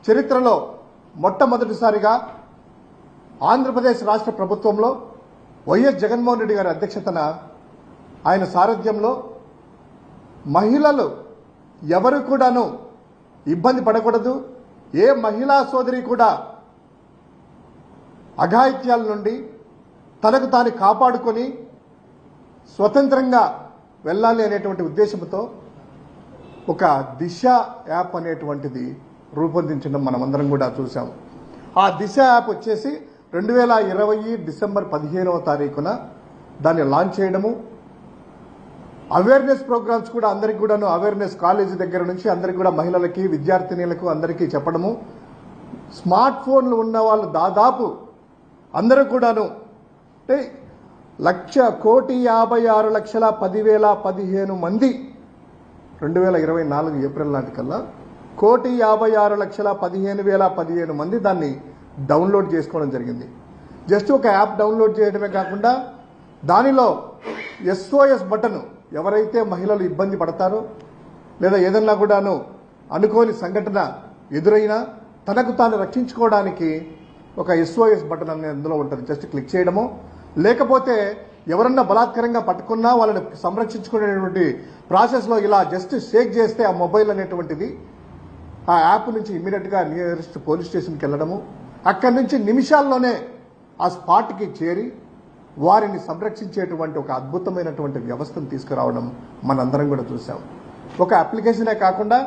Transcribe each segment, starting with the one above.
చరిత్రలో మొట్టమొదటిసారిగా ఆంధ్రప్రదేశ్ రాష్ట్ర ప్రభుత్వంలో వైఎస్ జగన్మోహన్ రెడ్డి గారి అధ్యక్షతన ఆయన సారథ్యంలో మహిళలు ఎవరు కూడాను ఇబ్బంది పడకూడదు, ఏ మహిళా సోదరి కూడా అఘాయిత్యాల నుండి తనకు తాను కాపాడుకొని స్వతంత్రంగా వెళ్ళాలి అనేటువంటి ఉద్దేశంతో ఒక దిశ యాప్ అనేటువంటిది రూపొందించడం మనమందరం కూడా చూసాం. ఆ దిశ యాప్ వచ్చేసి 2020 డిసెంబర్ 15వ తారీఖున దాన్ని లాంచ్ చేయడము, అవేర్నెస్ ప్రోగ్రామ్స్ కూడా అందరికీ కూడాను అవేర్నెస్ కాలేజీ దగ్గర నుంచి అందరికీ కూడా మహిళలకి విద్యార్థినులకు అందరికీ చెప్పడము. స్మార్ట్ ఫోన్లు ఉన్న వాళ్ళు దాదాపు అందరూ కూడాను 1,56,10,015 మంది 2024 ఏప్రిల్ నాటికల్లా 1,56,15,015 మంది దాన్ని డౌన్లోడ్ చేసుకోవడం జరిగింది. జస్ట్ ఒక యాప్ డౌన్లోడ్ చేయడమే కాకుండా దానిలో SOS బటన్, ఎవరైతే మహిళలు ఇబ్బంది పడతారో లేదా ఏదన్నా కూడాను అనుకోని సంఘటన ఎదురైనా తనకు తాను రక్షించుకోవడానికి ఒక SOS బటన్ అనేది అందులో ఉంటుంది. జస్ట్ క్లిక్ చేయడమో లేకపోతే ఎవరన్నా బలాత్కరంగా పట్టుకున్నా వాళ్ళని సంరక్షించుకునేటువంటి ప్రాసెస్లో ఇలా జస్ట్ షేక్ చేస్తే ఆ మొబైల్ అనేటువంటిది ఆ యాప్ నుంచి ఇమ్మీడియట్గా నియరెస్ట్ పోలీస్ స్టేషన్కి వెళ్ళడము, అక్కడి నుంచి నిమిషాల్లోనే ఆ స్పాట్కి చేరి వారిని సంరక్షించేటువంటి ఒక అద్భుతమైనటువంటి వ్యవస్థను తీసుకురావడం మనందరం కూడా చూసాం. ఒక అప్లికేషనే కాకుండా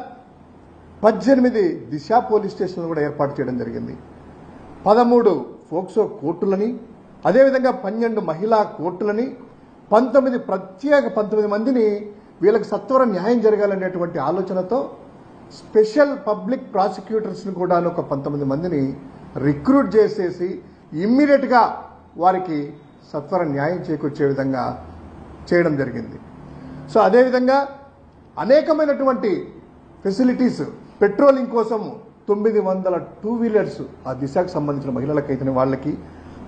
18 దిశ పోలీస్ స్టేషన్లు కూడా ఏర్పాటు చేయడం జరిగింది. 13 ఫోక్సో కోర్టులని, అదేవిధంగా 12 మహిళా కోర్టులని, 19 మందిని వీళ్ళకి సత్వర న్యాయం జరగాలనేటువంటి ఆలోచనతో స్పెషల్ పబ్లిక్ ప్రాసిక్యూటర్స్ని కూడా ఒక 19 మందిని రిక్రూట్ చేసేసి ఇమ్మీడియట్గా వారికి సత్వర న్యాయం చేకూర్చే విధంగా చేయడం జరిగింది. సో అదేవిధంగా అనేకమైనటువంటి ఫెసిలిటీస్, పెట్రోలింగ్ కోసం 900 2 వీలర్స్ ఆ దిశకు సంబంధించిన మహిళలకైతే వాళ్ళకి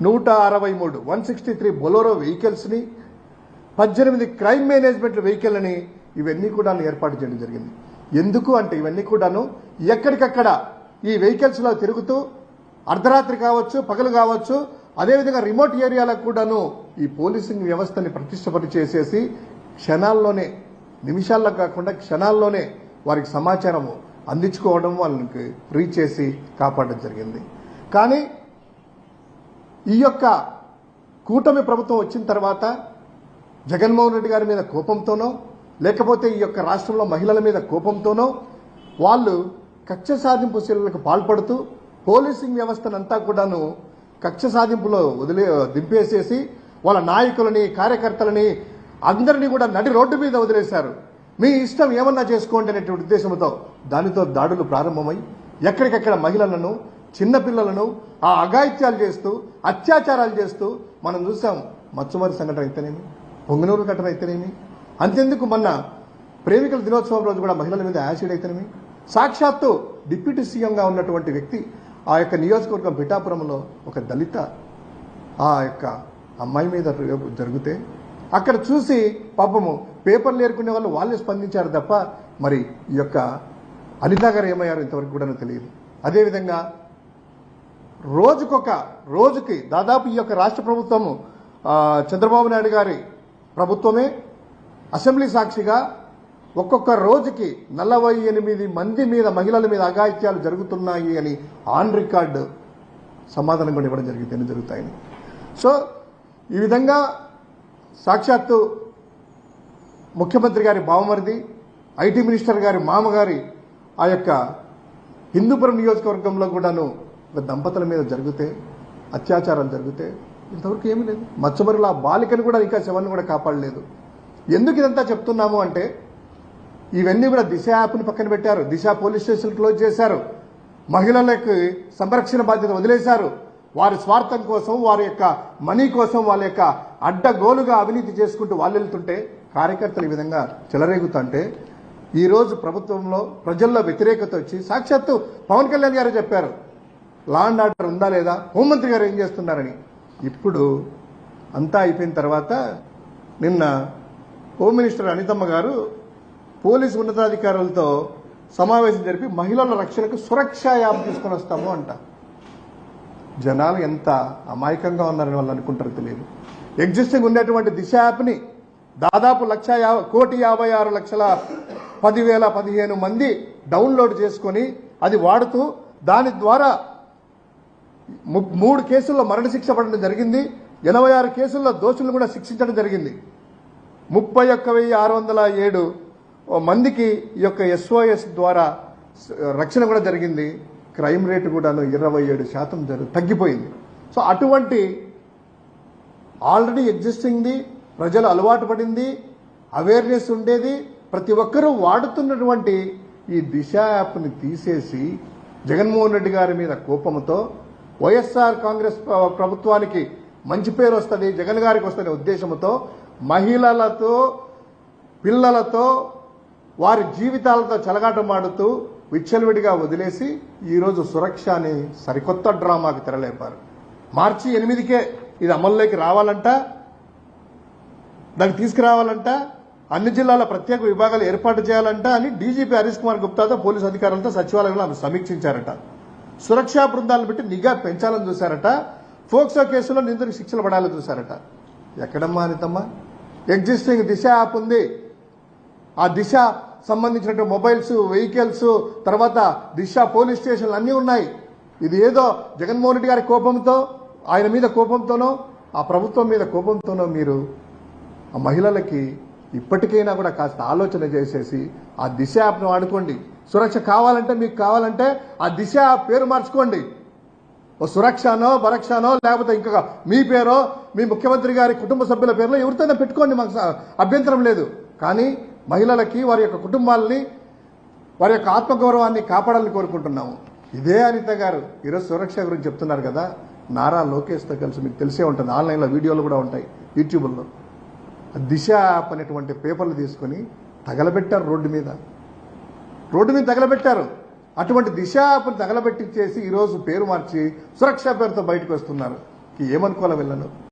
163 బొలోరో వెహికల్స్ని, 18 క్రైమ్ మేనేజ్మెంట్ వెహికల్ని ఇవన్నీ కూడా ఏర్పాటు చేయడం జరిగింది. ఎందుకు అంటే ఇవన్నీ కూడాను ఎక్కడికక్కడ ఈ వెహికల్స్లో తిరుగుతూ అర్ధరాత్రి కావచ్చు, పగలు కావచ్చు, అదేవిధంగా రిమోట్ ఏరియాలకు కూడాను ఈ పోలీసింగ్ వ్యవస్థని ప్రతిష్టపరిచేసేసి క్షణాల్లోనే, నిమిషాల్లో కాకుండా క్షణాల్లోనే వారికి సమాచారం అందించుకోవడం, వాళ్ళకి రీచ్ చేసి కాపాడడం జరిగింది. కానీ ఈ యొక్క కూటమి ప్రభుత్వం వచ్చిన తర్వాత జగన్మోహన్ రెడ్డి గారి మీద కోపంతోనో లేకపోతే ఈ యొక్క రాష్ట్రంలో మహిళల మీద కోపంతోనో వాళ్ళు కక్ష సాధింపు చర్యలకు పాల్పడుతూ పోలీసింగ్ వ్యవస్థనంతా కూడాను కక్ష సాధింపులో దింపేసేసి వాళ్ళ నాయకులని, కార్యకర్తలని అందరినీ కూడా నడి రోడ్డు మీద వదిలేశారు. మీ ఇష్టం ఏమన్నా చేసుకోండి అనేటువంటి ఉద్దేశంతో దానితో దాడులు ప్రారంభమై ఎక్కడికెక్కడ మహిళలను, చిన్నపిల్లలను ఆ అఘాయిత్యాలు చేస్తూ, అత్యాచారాలు చేస్తూ మనం చూసాం. మచ్చుమరి సంఘటన అయితేనేమి, పొంగనూరు ఘటన అయితేనేమి, అంతెందుకు మొన్న ప్రేమికుల దినోత్సవం రోజు కూడా మహిళల మీద యాసిడ్ అయితేనేమి, సాక్షాత్తు డిప్యూటీ సీఎంగా ఉన్నటువంటి వ్యక్తి ఆ యొక్క నియోజకవర్గం పిఠాపురంలో ఒక దళిత ఆ యొక్క అమ్మాయి మీద జరిగితే అక్కడ చూసి పాపము పేపర్లు ఏరుకునే వాళ్ళు వాళ్ళే స్పందించారు తప్ప మరి ఈ యొక్క అనితా గారు ఏమయ్యారు ఇంతవరకు కూడా తెలియదు. అదేవిధంగా రోజుకి దాదాపు ఈ యొక్క రాష్ట్ర ప్రభుత్వము చంద్రబాబు నాయుడు గారి ప్రభుత్వమే అసెంబ్లీ సాక్షిగా ఒక్కొక్క రోజుకి 48 మంది మీద, మహిళల మీద అఘాయిత్యాలు జరుగుతున్నాయి అని ఆన్ రికార్డు సమాధానం కూడా ఇవ్వడం జరిగింది, జరుగుతాయని. సో ఈ విధంగా సాక్షాత్తు ముఖ్యమంత్రి గారి బావమరిది, ఐటీ మినిస్టర్ గారి మామగారి ఆ యొక్క హిందూపురం నియోజకవర్గంలో కూడాను దంపతుల మీద జరిగితే, అత్యాచారాలు జరిగితే ఇంతవరకు ఏమీ లేదు. మచ్చమరుల బాలికను కూడా ఇంకా శవాన్ని కూడా కాపాడలేదు. ఎందుకు ఇదంతా చెప్తున్నాము అంటే ఇవన్నీ కూడా దిశ యాప్ని పక్కన పెట్టారు, దిశ పోలీస్ స్టేషన్ క్లోజ్ చేశారు, మహిళలకు సంరక్షణ బాధ్యత వదిలేశారు. వారి స్వార్థం కోసం, వారి యొక్క మనీ కోసం, వాళ్ళ యొక్క అడ్డగోలుగా అవినీతి చేసుకుంటూ వాళ్ళు వెళ్తుంటే కార్యకర్తలు ఈ విధంగా చెలరేగుతుంటే ఈరోజు ప్రభుత్వంలో ప్రజల్లో వ్యతిరేకత వచ్చి సాక్షాత్తు పవన్ కళ్యాణ్ గారు చెప్పారు లా అండ్ ఆర్డర్ ఉందా లేదా, హోంమంత్రి గారు ఏం చేస్తున్నారని. ఇప్పుడు అంతా అయిపోయిన తర్వాత నిన్న హోమ్ మినిస్టర్ అనితమ్మ గారు పోలీసు ఉన్నతాధికారులతో సమావేశం జరిపి మహిళల రక్షణకు సురక్ష యాప్ తీసుకొని వస్తాము అంట. జనాలు ఎంత అమాయకంగా ఉన్నారని వాళ్ళు అనుకుంటారో తెలియదు. ఎగ్జిస్టింగ్ ఉండేటువంటి దిశ యాప్ని దాదాపు 1,56,10,15 మంది డౌన్లోడ్ చేసుకొని అది వాడుతూ దాని ద్వారా 3 కేసుల్లో మరణశిక్ష పడడం జరిగింది. 86 కేసుల్లో దోషులను కూడా శిక్షించడం జరిగింది. 31,607 మందికి ఈ యొక్క SOS ద్వారా రక్షణ కూడా జరిగింది. క్రైమ్ రేటు కూడాను 27% తగ్గిపోయింది. సో అటువంటి ఆల్రెడీ ఎగ్జిస్టింగ్ది, ప్రజలు అలవాటు పడింది, అవేర్నెస్ ఉండేది, ప్రతి ఒక్కరూ వాడుతున్నటువంటి ఈ దిశ యాప్ని తీసేసి జగన్మోహన్ రెడ్డి గారి మీద కోపంతో వైఎస్ఆర్ కాంగ్రెస్ ప్రభుత్వానికి మంచి పేరు వస్తుంది, జగన్ గారికి వస్తున్న ఉద్దేశంతో మహిళలతో, పిల్లలతో, వారి జీవితాలతో చెలగాటమాడుతూ విచ్చలవిడిగా వదిలేసి ఈరోజు సురక్ష అని సరికొత్త డ్రామాకి తెరలేపారు. మార్చి 8కే ఇది అమల్లోకి రావాలంట, దాన్ని తీసుకురావాలంట, అన్ని జిల్లాల ప్రత్యేక విభాగాలు ఏర్పాటు చేయాలంట అని డీజీపీ హరీష్ కుమార్ గుప్తాతో పోలీసు అధికారులతో సచివాలయంలో ఆమె సమీక్షించారట. సురక్షా బృందాలను పెట్టి నిఘా పెంచాలని చూశారట. ఫోక్సో కేసులో నిందితులకు శిక్షలు పడాలని చూశారట. ఎక్కడమ్మా అనితమ్మా? ఎగ్జిస్టింగ్ దిశ యాప్ ఉంది. ఆ దిశ సంబంధించినటువంటి మొబైల్స్, వెహికల్స్, తర్వాత దిశ పోలీస్ స్టేషన్లు అన్నీ ఉన్నాయి. ఇది ఏదో జగన్మోహన్ రెడ్డి గారి కోపంతో, ఆయన మీద కోపంతోనో, ఆ ప్రభుత్వం మీద కోపంతోనో మీరు ఆ మహిళలకి ఇప్పటికైనా కూడా కాస్త ఆలోచన చేసేసి ఆ దిశ యాప్ను వాడుకోండి. సురక్ష కావాలంటే, మీకు కావాలంటే ఆ దిశ యాప్ పేరు మార్చుకోండి. ఓ సురక్షనో, భరక్షనో, లేకపోతే ఇంకా మీ పేరో, మీ ముఖ్యమంత్రి గారి కుటుంబ సభ్యుల పేరులో ఎవరితోనే పెట్టుకోండి, మాకు అభ్యంతరం లేదు. కానీ మహిళలకి, వారి యొక్క కుటుంబాలని, వారి యొక్క ఆత్మగౌరవాన్ని కాపాడాలని కోరుకుంటున్నాము. ఇదే అనిత గారు ఈరోజు సురక్ష గురించి చెప్తున్నారు కదా. నారా లోకేష్తో కలిసి మీకు తెలిసే ఉంటుంది, ఆన్లైన్లో వీడియోలు కూడా ఉంటాయి, యూట్యూబ్లో. దిశ యాప్ అనేటువంటి పేపర్లు తీసుకొని తగలబెట్టారు, రోడ్డు మీద తగలబెట్టారు. అటువంటి దిశ యాప్ని తగలబెట్టించేసి ఈరోజు పేరు మార్చి సురక్ష పేరుతో బయటకు వస్తున్నారు. ఏమనుకోవాలి వీళ్ళను?